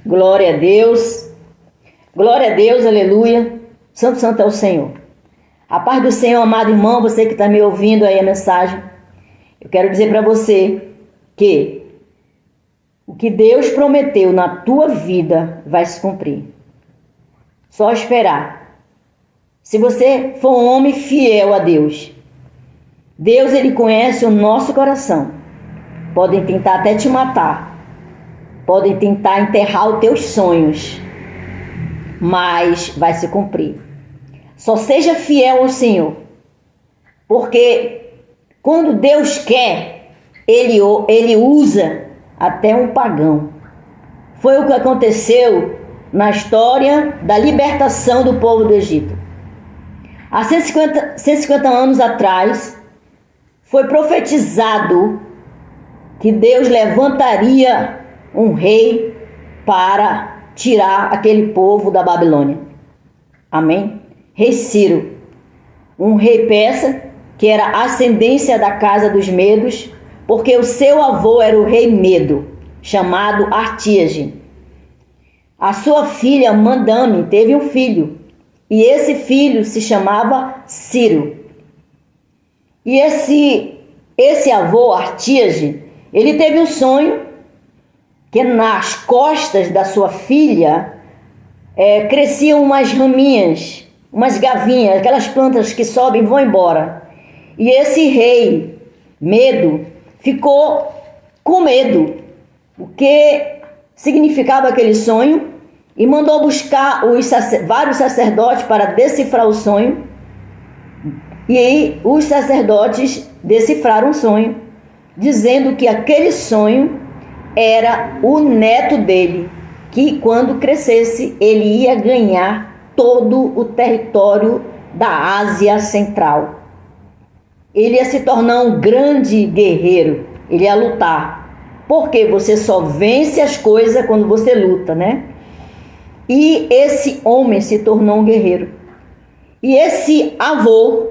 Glória a Deus. Glória a Deus, aleluia. Santo, santo é o Senhor. A paz do Senhor, amado irmão, você que está me ouvindo aí a mensagem. Eu quero dizer para você que o que Deus prometeu na tua vida vai se cumprir. Só esperar. Se você for um homem fiel a Deus, Deus, Ele conhece o nosso coração. Podem tentar até te matar. Podem tentar enterrar os teus sonhos. Mas vai se cumprir. Só seja fiel ao Senhor. Porque quando Deus quer, Ele usa até um pagão. Foi o que aconteceu na história da libertação do povo do Egito. Há 150 anos atrás, foi profetizado que Deus levantaria um rei para tirar aquele povo da Babilônia. Amém? Rei Ciro, um rei persa que era a ascendência da casa dos Medos, porque o seu avô era o rei Medo, chamado Artíase. A sua filha Mandame teve um filho, e esse filho se chamava Ciro. E esse avô Artíase, ele teve um sonho que nas costas da sua filha cresciam umas raminhas, umas gavinhas, aquelas plantas que sobem e vão embora. E esse rei Medo ficou com medo, o que significava aquele sonho, e mandou buscar vários sacerdotes para decifrar o sonho. E aí os sacerdotes decifraram o sonho, dizendo que aquele sonho era o neto dele, que quando crescesse ele ia ganhar todo o território da Ásia Central. Ele ia se tornar um grande guerreiro, ele ia lutar. Porque você só vence as coisas quando você luta, né? E esse homem se tornou um guerreiro. E esse avô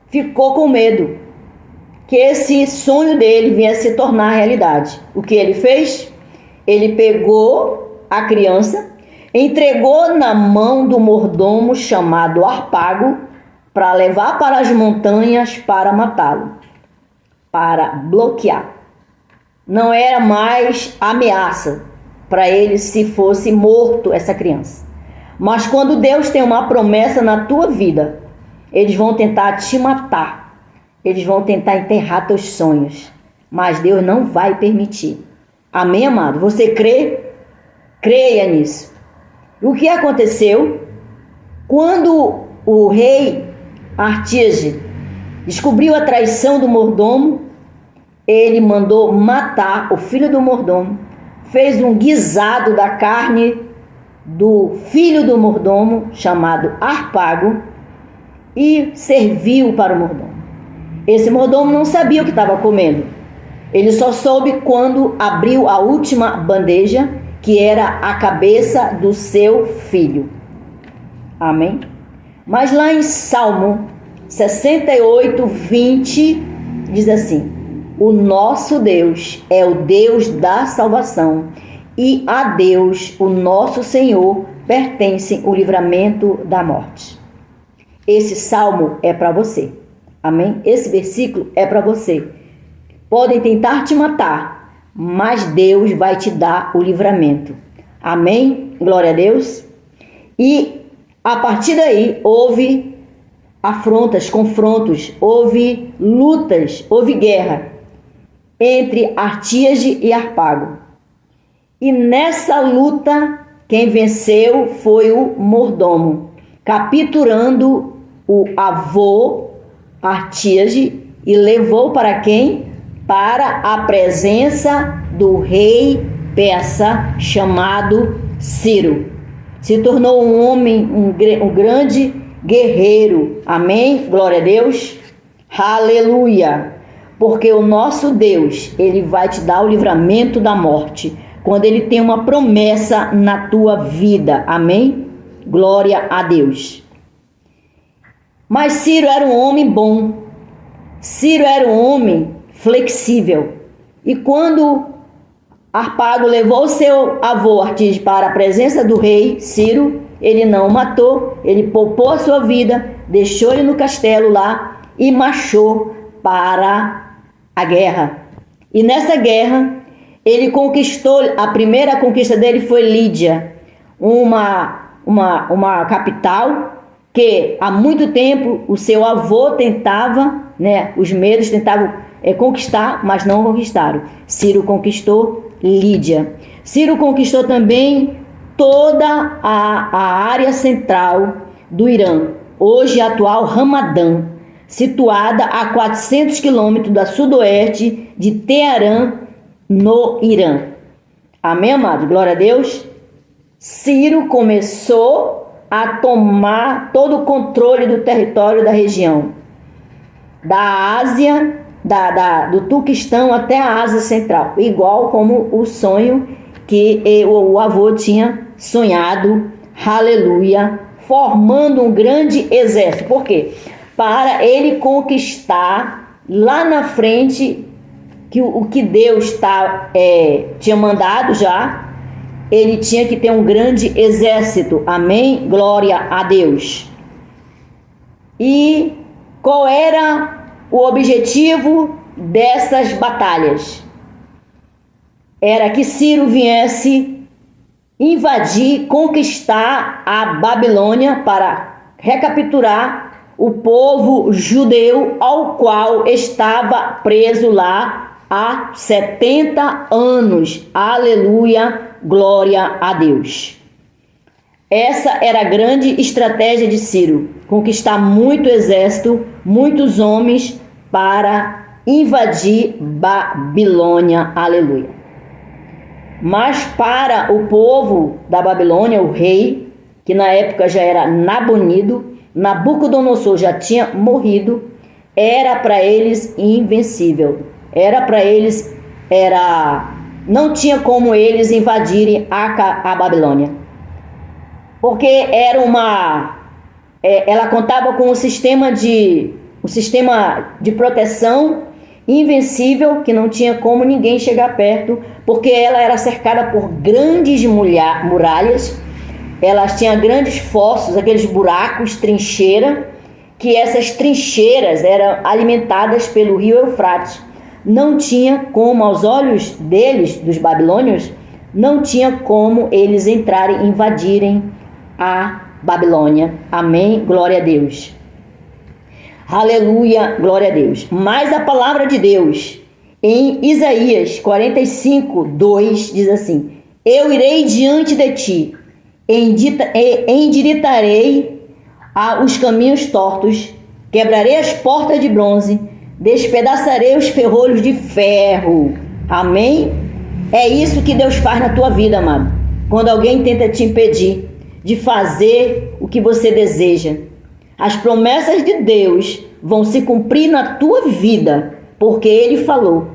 ficou com medo que esse sonho dele vinha se tornar realidade. O que ele fez? Ele pegou a criança, entregou na mão do mordomo chamado Harpago para levar para as montanhas para matá-lo, para bloquear. Não era mais ameaça para ele se fosse morto essa criança. Mas quando Deus tem uma promessa na tua vida, eles vão tentar te matar. Eles vão tentar enterrar teus sonhos. Mas Deus não vai permitir. Amém, amado? Você crê? Creia nisso. O que aconteceu? Quando o rei Artíase descobriu a traição do mordomo, ele mandou matar o filho do mordomo, fez um guisado da carne do filho do mordomo, chamado Harpago, e serviu para o mordomo. Esse mordomo não sabia o que estava comendo. Ele só soube quando abriu a última bandeja, que era a cabeça do seu filho. Amém? Mas lá em Salmo 68, 20, diz assim: o nosso Deus é o Deus da salvação, e a Deus, o nosso Senhor, pertence o livramento da morte. Esse salmo é para você. Amém? Esse versículo é para você. Podem tentar te matar, mas Deus vai te dar o livramento. Amém? Glória a Deus. E a partir daí houve afrontas, confrontos, houve lutas, houve guerra entre Artíase e Harpago. E nessa luta, quem venceu foi o mordomo, capturando o avô Artíase e levou para quem? Para a presença do rei persa chamado Ciro. Se tornou um homem, um grande guerreiro. Amém? Glória a Deus. Aleluia. Porque o nosso Deus, Ele vai te dar o livramento da morte, quando Ele tem uma promessa na tua vida. Amém? Glória a Deus. Mas Ciro era um homem bom. Ciro era um homem flexível. E quando Harpago levou seu avô Artis para a presença do rei Ciro. Ele não o matou, ele poupou a sua vida, deixou ele no castelo lá e marchou para a guerra. E nessa guerra, ele conquistou, a primeira conquista dele foi Lídia, uma capital que há muito tempo o seu avô tentava, os medos tentavam conquistar, mas não conquistaram. Ciro conquistou Lídia. Ciro conquistou também toda a área central do Irã, hoje atual Ramadã, situada a 400 quilômetros da sudoeste de Teherã, no Irã. Amém, amados? Glória a Deus. Ciro começou a tomar todo o controle do território da região, da Ásia, do Turquistão até a Ásia Central, igual como o sonho que o avô tinha sonhado, aleluia, formando um grande exército. Por quê? Para ele conquistar lá na frente o que Deus tinha mandado já, ele tinha que ter um grande exército. Amém? Glória a Deus. E qual era o objetivo dessas batalhas? Era que Ciro viesse invadir, conquistar a Babilônia para recapturar o povo judeu, ao qual estava preso lá há 70 anos. Aleluia, glória a Deus. Essa era a grande estratégia de Ciro, conquistar muito exército, muitos homens para invadir Babilônia. Aleluia. Mas para o povo da Babilônia, o rei, que na época já era Nabonido, Nabucodonosor já tinha morrido, era para eles invencível. Era para eles, não tinha como eles invadirem a Babilônia. Porque era ela contava com um sistema de proteção invencível, que não tinha como ninguém chegar perto, porque ela era cercada por grandes muralhas. Elas tinham grandes fossos, aqueles buracos, trincheira, que essas trincheiras eram alimentadas pelo rio Eufrates. Não tinha como, aos olhos deles, dos babilônios, não tinha como eles entrarem, invadirem a Babilônia. Amém? Glória a Deus. Aleluia, glória a Deus. Mas a palavra de Deus, em Isaías 45, 2, diz assim: eu irei diante de ti, endireitarei os caminhos tortos, quebrarei as portas de bronze, despedaçarei os ferrolhos de ferro. Amém? É isso que Deus faz na tua vida, amado. Quando alguém tenta te impedir de fazer o que você deseja, as promessas de Deus vão se cumprir na tua vida, porque Ele falou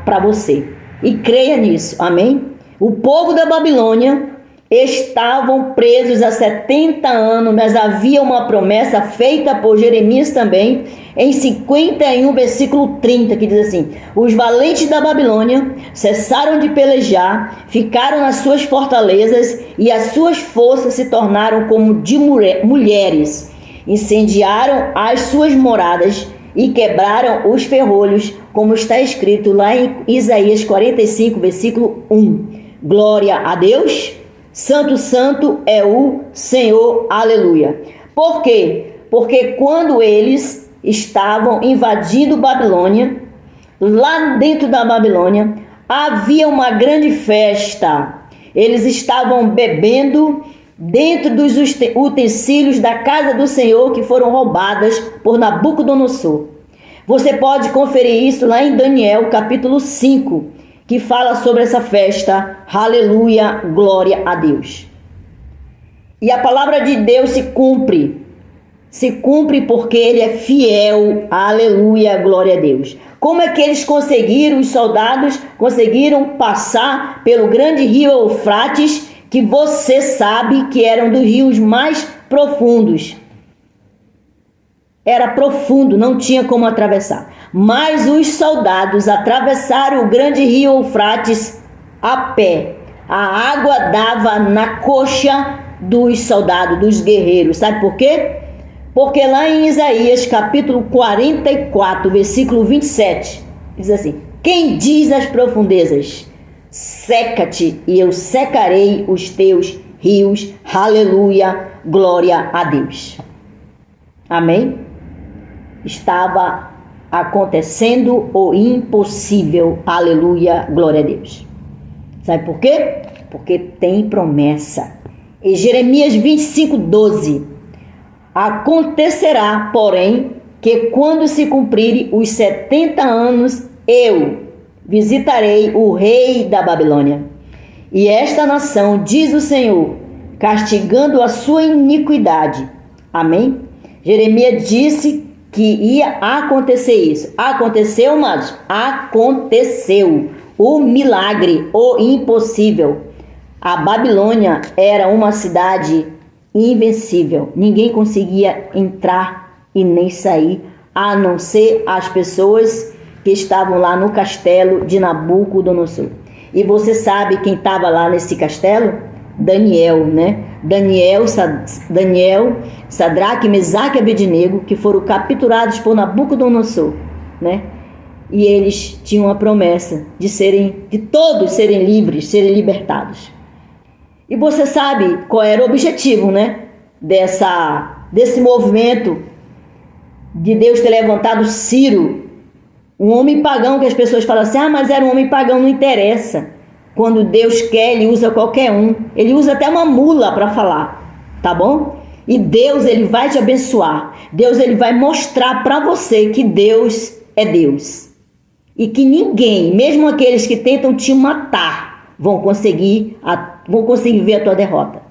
para você. E creia nisso, amém? O povo da Babilônia estavam presos há 70 anos, mas havia uma promessa feita por Jeremias também, em 51, versículo 30, que diz assim: os valentes da Babilônia cessaram de pelejar, ficaram nas suas fortalezas, e as suas forças se tornaram como de mulheres. Incendiaram as suas moradas e quebraram os ferrolhos, como está escrito lá em Isaías 45, versículo 1. Glória a Deus. Santo, santo é o Senhor, aleluia. Por quê? Porque quando eles estavam invadindo Babilônia, lá dentro da Babilônia, havia uma grande festa. Eles estavam bebendo dentro dos utensílios da casa do Senhor, que foram roubadas por Nabucodonosor. Você pode conferir isso lá em Daniel, capítulo 5, que fala sobre essa festa. Aleluia, glória a Deus. E a palavra de Deus se cumpre porque Ele é fiel. Aleluia, glória a Deus. Como é que eles conseguiram, os soldados conseguiram passar pelo grande rio Eufrates, que você sabe que era um dos rios mais profundos? Era profundo, não tinha como atravessar. Mas os soldados atravessaram o grande rio Eufrates a pé. A água dava na coxa dos soldados, dos guerreiros. Sabe por quê? Porque lá em Isaías, capítulo 44, versículo 27, diz assim: quem diz às profundezas, seca-te e eu secarei os teus rios. Aleluia, glória a Deus. Amém? Estava acontecendo o impossível. Aleluia, glória a Deus. Sabe por quê? Porque tem promessa. Em Jeremias 25:12, acontecerá, porém, que quando se cumprirem os 70 anos, eu visitarei o rei da Babilônia. E esta nação, diz o Senhor, castigando a sua iniquidade. Amém? Jeremias disse que ia acontecer isso. Aconteceu, amados? Aconteceu. O milagre, o impossível. A Babilônia era uma cidade invencível. Ninguém conseguia entrar e nem sair, a não ser as pessoas que estavam lá no castelo de Nabucodonosor. E você sabe quem estava lá nesse castelo? Daniel, né? Daniel, Sadraque, Mesaque e Abednego, que foram capturados por Nabucodonosor, né? E eles tinham a promessa de todos serem livres, serem libertados. E você sabe qual era o objetivo, né? Desse movimento de Deus ter levantado Ciro, um homem pagão, que as pessoas falam assim: mas era um homem pagão, não interessa. Quando Deus quer, Ele usa qualquer um. Ele usa até uma mula para falar, tá bom? E Deus, Ele vai te abençoar. Deus, Ele vai mostrar para você que Deus é Deus. E que ninguém, mesmo aqueles que tentam te matar, vão conseguir ver a tua derrota.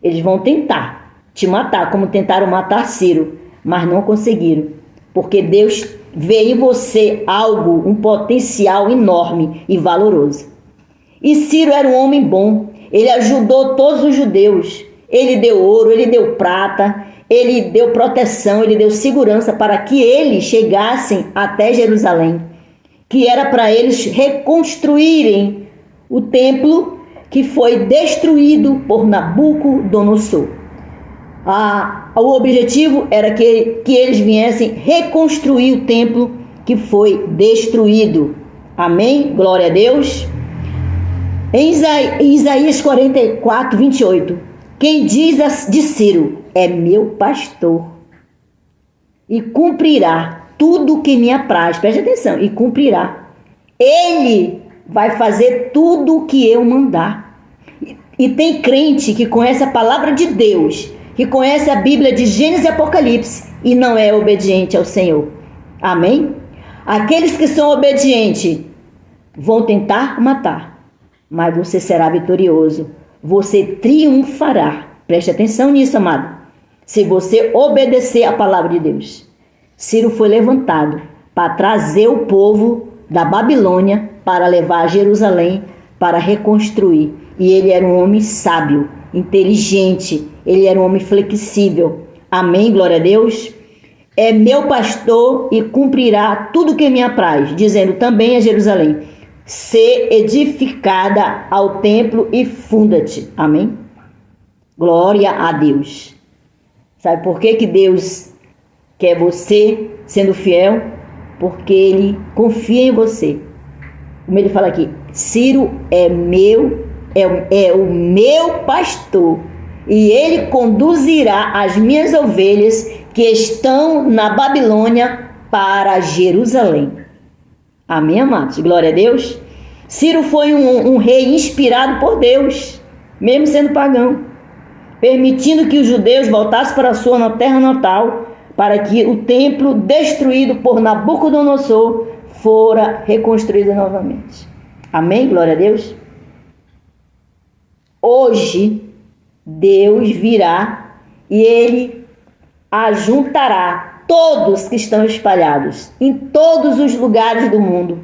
Eles vão tentar te matar, como tentaram matar Ciro, mas não conseguiram. Porque Deus vê em você algo, um potencial enorme e valoroso. E Ciro era um homem bom. Ele ajudou todos os judeus. Ele deu ouro, ele deu prata, ele deu proteção, ele deu segurança para que eles chegassem até Jerusalém, que era para eles reconstruírem o templo que foi destruído por Nabucodonosor. O objetivo era que eles viessem reconstruir o templo que foi destruído. Amém? Glória a Deus. Em Isaías 44, 28, quem diz de Ciro é meu pastor e cumprirá tudo que me apraz. Preste atenção, e cumprirá. Ele vai fazer tudo o que eu mandar. E tem crente que conhece a palavra de Deus, que conhece a Bíblia de Gênesis e Apocalipse e não é obediente ao Senhor. Amém? Aqueles que são obedientes vão tentar matar, mas você será vitorioso. Você triunfará. Preste atenção nisso, amado. Se você obedecer à palavra de Deus. Ciro foi levantado para trazer o povo da Babilônia para levar a Jerusalém para reconstruir. E ele era um homem sábio, inteligente, ele era um homem flexível. Amém, glória a Deus. É meu pastor e cumprirá tudo que me apraz, dizendo também a Jerusalém: ser edificada ao templo e funda-te. Amém? Glória a Deus. Sabe por que Deus quer você sendo fiel? Porque Ele confia em você. Como ele fala aqui, Ciro é o meu pastor e ele conduzirá as minhas ovelhas que estão na Babilônia para Jerusalém. Amém, amados? Glória a Deus. Ciro foi um rei inspirado por Deus, mesmo sendo pagão, permitindo que os judeus voltassem para a sua terra natal, para que o templo destruído por Nabucodonosor fora reconstruído novamente. Amém? Glória a Deus. Hoje, Deus virá e Ele ajuntará todos que estão espalhados em todos os lugares do mundo,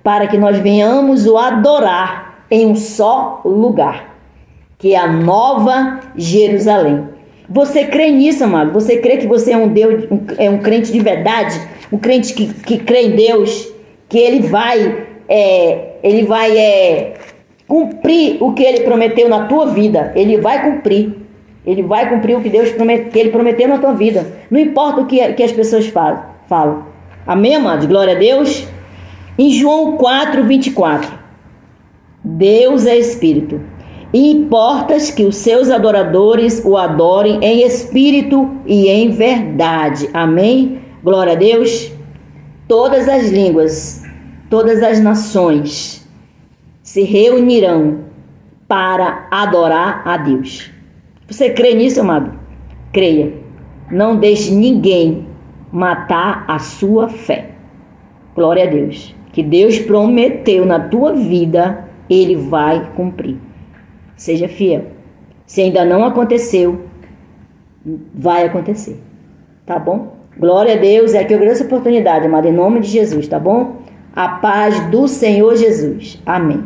para que nós venhamos o adorar em um só lugar, que é a Nova Jerusalém. Você crê nisso, amado? Você crê que você é um Deus, um crente de verdade? Um crente que crê em Deus, que Ele vai cumprir o que Ele prometeu na tua vida. Ele vai cumprir. Ele vai cumprir o que Ele prometeu na tua vida. Não importa o que as pessoas falam. Amém, amados? Glória a Deus. Em João 4:24. Deus é Espírito. E importas que os seus adoradores o adorem em espírito e em verdade. Amém? Glória a Deus. Todas as línguas, todas as nações se reunirão para adorar a Deus. Você crê nisso, amado? Creia. Não deixe ninguém matar a sua fé. Glória a Deus. Que Deus prometeu na tua vida, Ele vai cumprir. Seja fiel. Se ainda não aconteceu, vai acontecer. Tá bom? Glória a Deus. É que eu agradeço a oportunidade, amado, em nome de Jesus, tá bom? A paz do Senhor Jesus. Amém.